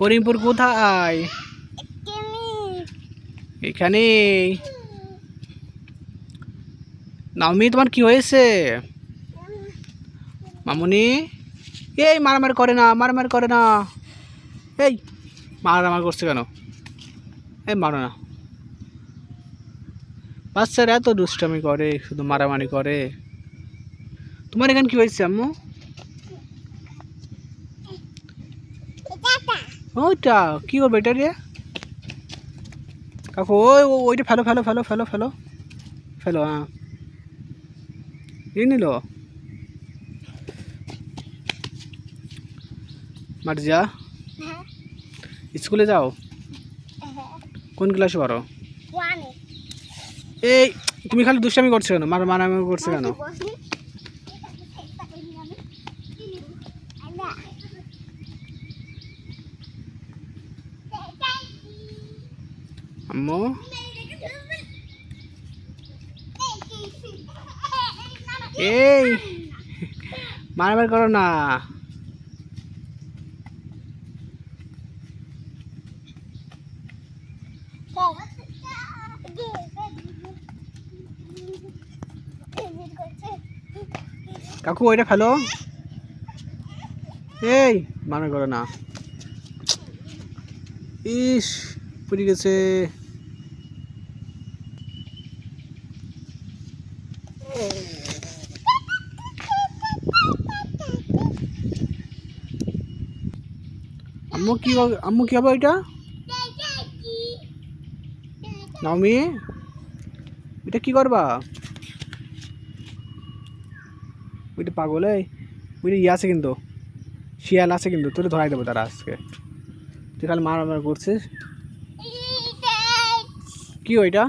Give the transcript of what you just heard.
করিমপুর কোথায়? এখানে। নাওমি, তোমার কি হয়েছে? মামুনি, এই মারামারি করে না, মারামারি করে না। এই মারামারি করছে কেন? এই মারো না। বাচ্চারা এত দুষ্টামি করে, শুধু মারামারি করে। তোমার এখানে কি হয়েছে আম্মু? ওইটা কি করবে এটা রে? কাকু ওইটা ফেলো ফেলো ফেলো ফেলো ফেলো ফেলো। হ্যাঁ, নিল মার্জিয়া। স্কুলে যাও? কোন ক্লাসে পড়ো? এই তুমি খালি দুষ্টামি করছো কেন? মারামারি করছো কেন? আম্মু, এই মারামারি করো না। কাকু ওইটা ফেলো। এই মারামারি করো না। ইস, পড়ে গেছে। আম্মু কি হবে ওইটা? নাওমি, এটা কি করবা? ওইটা পাগল, ওইটা ইয়ে আছে কিন্তু, শিয়াল আছে কিন্তু, তোরে ধরাই দেবো তারা আজকে। তুই খালি মারামারি করছিস। কি ওইটা?